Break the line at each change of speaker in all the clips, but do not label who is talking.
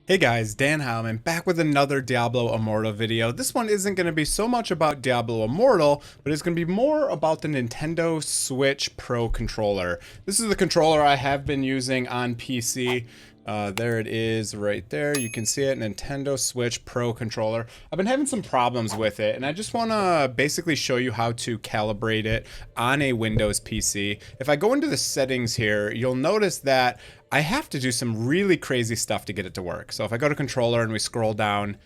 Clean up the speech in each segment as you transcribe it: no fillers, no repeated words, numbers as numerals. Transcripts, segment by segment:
Hey guys, Dan Howman back with another Diablo Immortal video. This one isn't going to be so much about Diablo Immortal, but it's going to be more about the Nintendo Switch Pro controller. This is the controller I have been using on PC. There it is right there. You can see it, Nintendo Switch Pro controller. I've been having some problems with it, and I just want to basically show you how to calibrate it on a Windows PC. If I go into the settings here, you'll notice that I have to do some really crazy stuff to get it to work. So if I go to controller and we scroll down,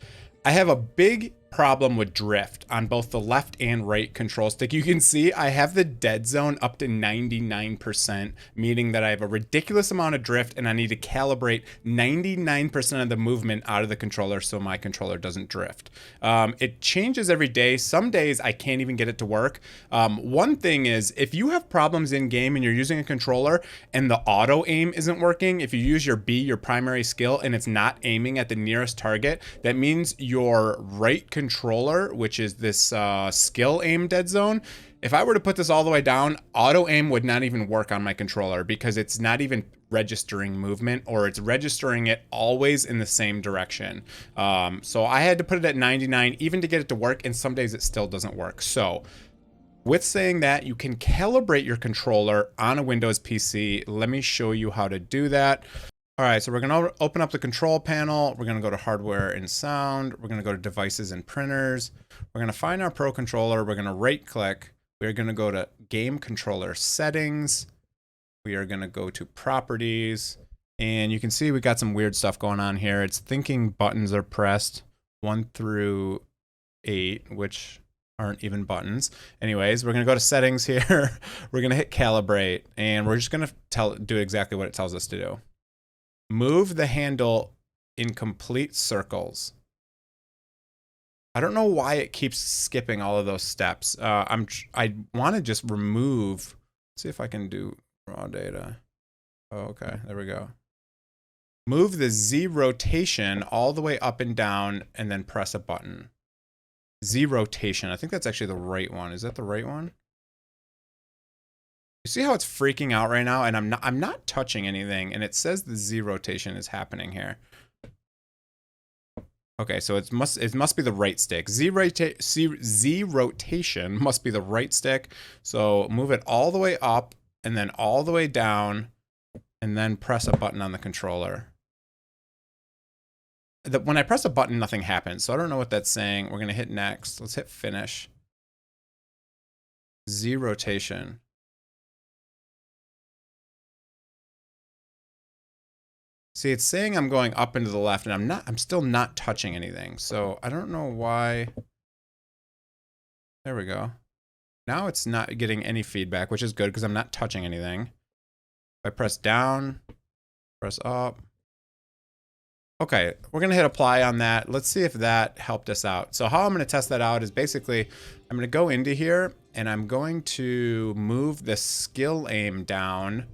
I have a big problem with drift on both the left and right control stick. You can see I have the dead zone up to 99%, meaning that I have a ridiculous amount of drift and I need to calibrate 99% of the movement out of the controller so my controller doesn't drift. It changes every day. Some days I can't even get it to work. One thing is, if you have problems in game and you're using a controller and the auto aim isn't working, if you use your B, your primary skill, and it's not aiming at the nearest target, that means your right controller, which is this skill aim dead zone, if I were to put this all the way down, auto aim would not even work on my controller because it's not even registering movement, or it's registering it always in the same direction. So I had to put it at 99 even to get it to work, and some days it still doesn't work. So with saying that, you can calibrate your controller on a Windows PC. Let me show you how to do that. All right, so we're gonna open up the control panel. We're gonna go to hardware and sound. We're gonna go to devices and printers. We're gonna find our Pro controller. We're gonna right click. We're gonna go to game controller settings. We are gonna go to properties. And you can see we got some weird stuff going on here. It's thinking buttons are pressed 1 through 8, which aren't even buttons. Anyways, we're gonna go to settings here. We're gonna hit calibrate, and we're just gonna do exactly what it tells us to do. Move the handle in complete circles. I don't know why it keeps skipping all of those steps. I want to just remove. Let's see if I can do raw data. Oh, okay, there we go. Move the Z rotation all the way up and down, and then press a button. Z rotation. I think that's actually the right one. Is that the right one? You see how it's freaking out right now, and I'm not touching anything, and it says the Z rotation is happening here. Okay, so it must be the right stick. Z rotation must be the right stick. So move it all the way up and then all the way down, and then press a button on the controller. When I press a button, nothing happens. So I don't know what that's saying. We're gonna hit next. Let's hit finish. Z rotation. See, it's saying I'm going up and to the left, and I'm still not touching anything. So I don't know why. There we go. Now it's not getting any feedback, which is good because I'm not touching anything. If I press down, press up. Okay, we're gonna hit apply on that. Let's see if that helped us out. So how I'm gonna test that out is basically, I'm gonna go into here and I'm going to move the skill aim down.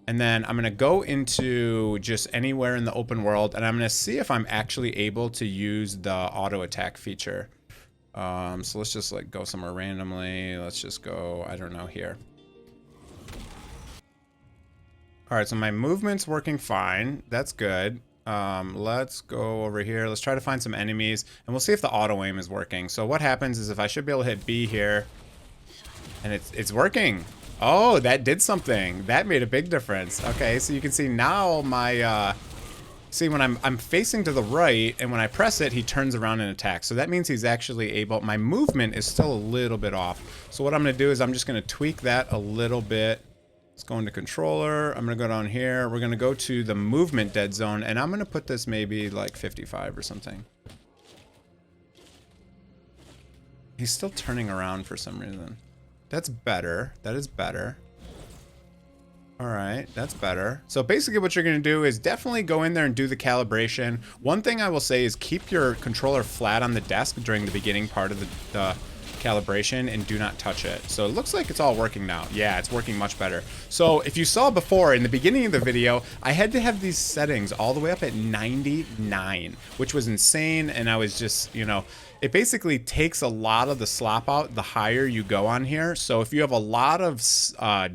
And then I'm gonna go into just anywhere in the open world, and I'm gonna see if I'm actually able to use the auto attack feature. So let's just like go somewhere randomly. Let's just go, I don't know, here. All right, so my movement's working fine. That's good. Let's go over here. Let's try to find some enemies, and we'll see if the auto aim is working. So what happens is if I should be able to hit B here, and it's working. Oh, that did something. That made a big difference. Okay, so you can see now my, see when I'm facing to the right, and when I press it, he turns around and attacks. So that means he's actually able, my movement is still a little bit off. So what I'm gonna do is I'm just gonna tweak that a little bit. Let's go into controller. I'm gonna go down here. We're gonna go to the movement dead zone, and I'm gonna put this maybe like 55 or something. He's still turning around for some reason. That's better. That is better. All right, that's better. So basically what you're gonna do is definitely go in there and do the calibration. One thing I will say is keep your controller flat on the desk during the beginning part of the calibration and do not touch it. So it looks like it's all working now. Yeah, it's working much better. So if you saw before in the beginning of the video, I had to have these settings all the way up at 99, which was insane. And I was just, you know, it basically takes a lot of the slop out the higher you go on here. So if you have a lot of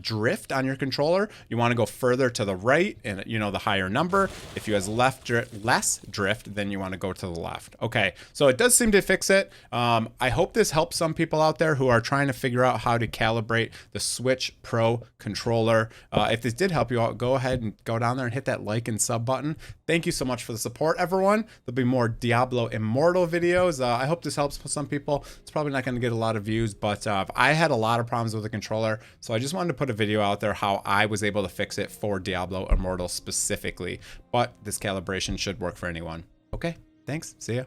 drift on your controller, you want to go further to the right and, you know, the higher number. If you have less drift, then you want to go to the left. Okay, so it does seem to fix it. I hope this helps some people out there who are trying to figure out how to calibrate the Switch Pro controller. If this did help you out, go ahead and go down there and hit that like and sub button. Thank you so much for the support, everyone. There'll be more Diablo Immortal videos. I hope this helps some people. It's probably not going to get a lot of views, but I had a lot of problems with the controller, so I just wanted to put a video out there how I was able to fix it for Diablo Immortal specifically. But this calibration should work for anyone. Okay, thanks. See ya.